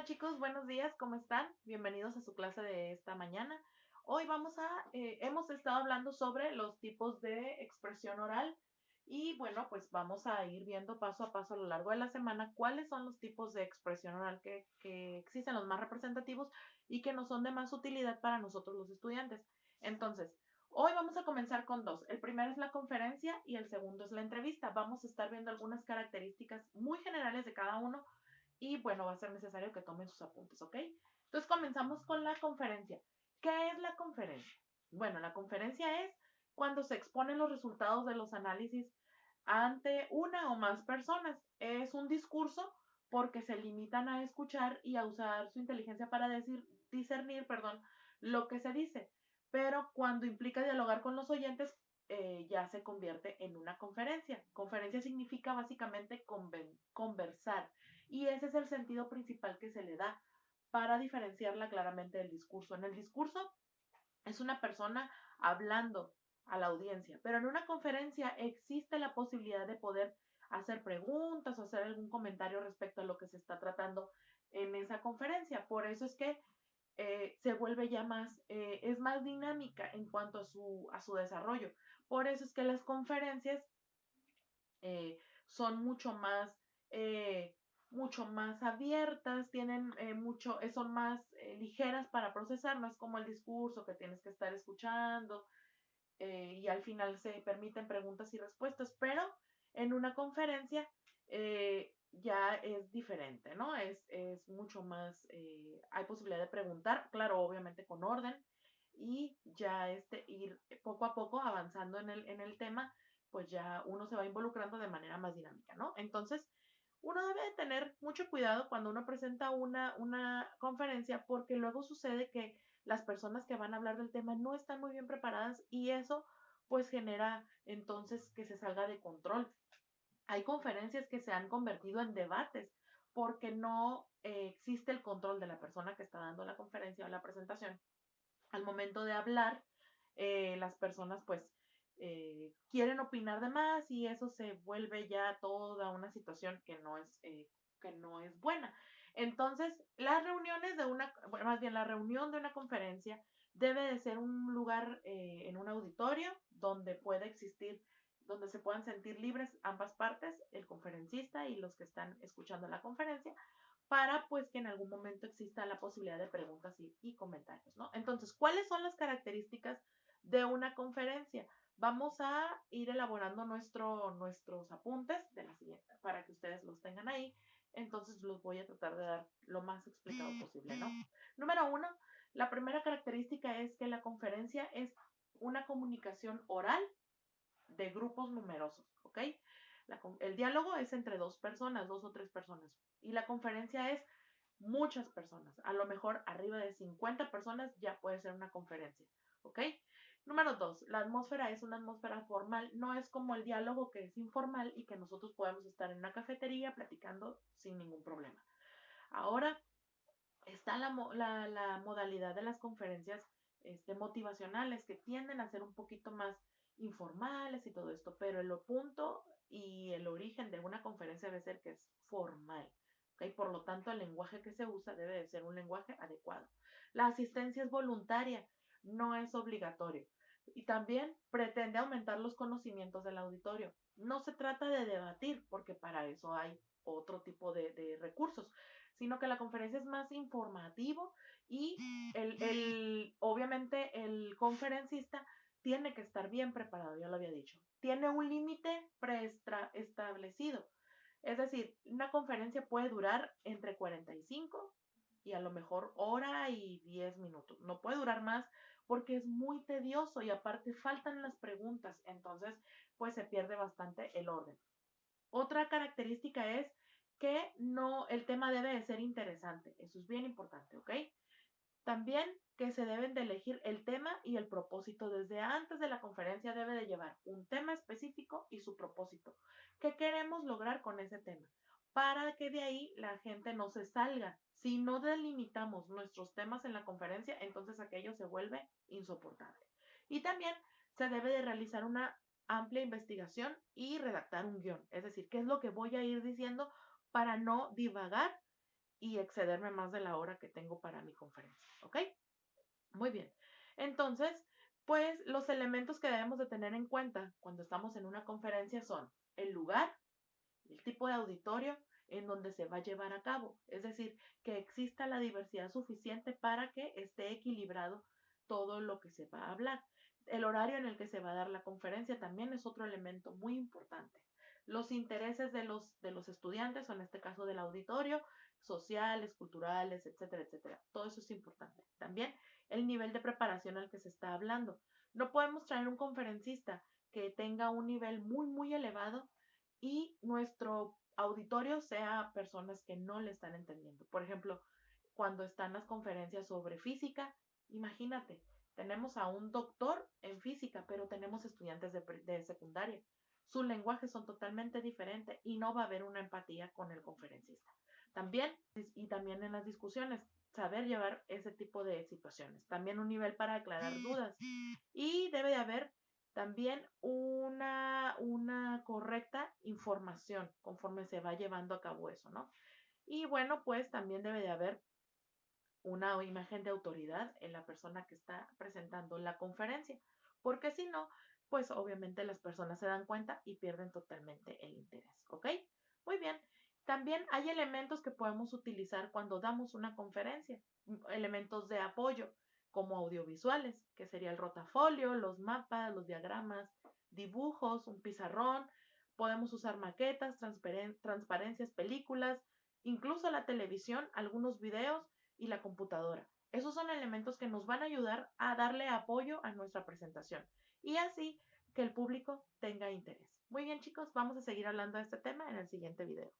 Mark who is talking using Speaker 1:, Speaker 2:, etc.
Speaker 1: chicos, buenos días, ¿cómo están? Bienvenidos a su clase de esta mañana. Hoy hemos estado hablando sobre los tipos de expresión oral y bueno, pues vamos a ir viendo paso a paso a lo largo de la semana cuáles son los tipos de expresión oral que existen, los más representativos y que nos son de más utilidad para nosotros los estudiantes. Entonces, hoy vamos a comenzar con dos. El primero es la conferencia y el segundo es la entrevista. Vamos a estar viendo algunas características muy generales de cada uno y bueno, va a ser necesario que tomen sus apuntes, ¿ok? Entonces comenzamos con la conferencia. ¿Qué es la conferencia? Bueno, la conferencia es cuando se exponen los resultados de los análisis ante una o más personas. Es un discurso porque se limitan a escuchar y a usar su inteligencia para discernir, lo que se dice. Pero cuando implica dialogar con los oyentes, ya se convierte en una conferencia. Conferencia significa básicamente conversar y ese es el sentido principal que se le da para diferenciarla claramente del discurso. En el discurso es una persona hablando a la audiencia, pero en una conferencia existe la posibilidad de poder hacer preguntas o hacer algún comentario respecto a lo que se está tratando en esa conferencia. Por eso es que se vuelve ya es más dinámica en cuanto a su desarrollo. Por eso es que las conferencias son eh, mucho más abiertas, son más ligeras para procesar, no es como el discurso que tienes que estar escuchando y al final se permiten preguntas y respuestas, pero en una conferencia ya es diferente, ¿no? Es mucho más, hay posibilidad de preguntar, claro, obviamente con orden, y ya ir poco a poco avanzando en el tema, pues ya uno se va involucrando de manera más dinámica, ¿no? Entonces, uno debe de tener mucho cuidado cuando uno presenta una conferencia porque luego sucede que las personas que van a hablar del tema no están muy bien preparadas y eso pues genera entonces que se salga de control. Hay conferencias que se han convertido en debates porque no existe el control de la persona que está dando la conferencia o la presentación. Al momento de hablar, las personas pues quieren opinar de más y eso se vuelve ya toda una situación que no es buena. Entonces, las reuniones bueno, más bien la reunión de una conferencia debe de ser un lugar en un auditorio donde pueda existir, donde se puedan sentir libres ambas partes, el conferencista y los que están escuchando la conferencia, para pues que en algún momento exista la posibilidad de preguntas y comentarios, ¿no? Entonces, ¿cuáles son las características de una conferencia? Vamos a ir elaborando nuestros apuntes de la siguiente, para que ustedes los tengan ahí. Entonces los voy a tratar de dar lo más explicado posible, ¿no? Número uno, la primera característica es que la conferencia es una comunicación oral de grupos numerosos, ¿ok? El diálogo es entre dos personas, dos o tres personas, y la conferencia es muchas personas, a lo mejor arriba de 50 personas ya puede ser una conferencia, ¿ok? Número dos, la atmósfera es una atmósfera formal, no es como el diálogo que es informal y que nosotros podemos estar en una cafetería platicando sin ningún problema. Ahora está la modalidad de las conferencias motivacionales que tienden a ser un poquito más informales y todo esto, pero el punto y el origen de una conferencia debe ser que es formal. ¿Okay? Por lo tanto, el lenguaje que se usa debe de ser un lenguaje adecuado. La asistencia es voluntaria, no es obligatorio. Y también pretende aumentar los conocimientos del auditorio. No se trata de debatir, porque para eso hay otro tipo de recursos, sino que la conferencia es más informativo y obviamente el conferencista tiene que estar bien preparado, ya lo había dicho. Tiene un límite preestablecido. Es decir, una conferencia puede durar entre 45 y a lo mejor hora y 10 minutos. No puede durar más porque es muy tedioso y aparte faltan las preguntas. Entonces, pues se pierde bastante el orden. Otra característica es que no, el tema debe de ser interesante. Eso es bien importante, ¿ok? También que se deben de elegir el tema y el propósito. Desde antes de la conferencia debe de llevar un tema específico y su propósito. ¿Qué queremos lograr con ese tema? Para que de ahí la gente no se salga. Si no delimitamos nuestros temas en la conferencia, entonces aquello se vuelve insoportable. Y también se debe de realizar una amplia investigación y redactar un guión. Es decir, qué es lo que voy a ir diciendo para no divagar y excederme más de la hora que tengo para mi conferencia, ¿ok? Muy bien. Entonces, pues los elementos que debemos de tener en cuenta cuando estamos en una conferencia son el lugar, el tipo de auditorio en donde se va a llevar a cabo. Es decir, que exista la diversidad suficiente para que esté equilibrado todo lo que se va a hablar. El horario en el que se va a dar la conferencia también es otro elemento muy importante. Los intereses de los estudiantes, o en este caso del auditorio, sociales, culturales, etcétera, etcétera. Todo eso es importante. También el nivel de preparación al que se está hablando. No podemos traer un conferencista que tenga un nivel muy, muy elevado y nuestro auditorio sea personas que no le están entendiendo. Por ejemplo, cuando están las conferencias sobre física, imagínate, tenemos a un doctor en física, pero tenemos estudiantes de secundaria. Sus lenguajes son totalmente diferentes y no va a haber una empatía con el conferencista. También, y también en las discusiones, saber llevar ese tipo de situaciones. También un nivel para aclarar dudas. Y debe de haber también una correcta información conforme se va llevando a cabo eso, ¿no? Y bueno, pues también debe de haber una imagen de autoridad en la persona que está presentando la conferencia, porque si no, pues obviamente las personas se dan cuenta y pierden totalmente el interés, ¿ok? Muy bien. También hay elementos que podemos utilizar cuando damos una conferencia, elementos de apoyo, como audiovisuales, que sería el rotafolio, los mapas, los diagramas, dibujos, un pizarrón. Podemos usar maquetas, transparencias, películas, incluso la televisión, algunos videos y la computadora. Esos son elementos que nos van a ayudar a darle apoyo a nuestra presentación y así que el público tenga interés. Muy bien, chicos, vamos a seguir hablando de este tema en el siguiente video.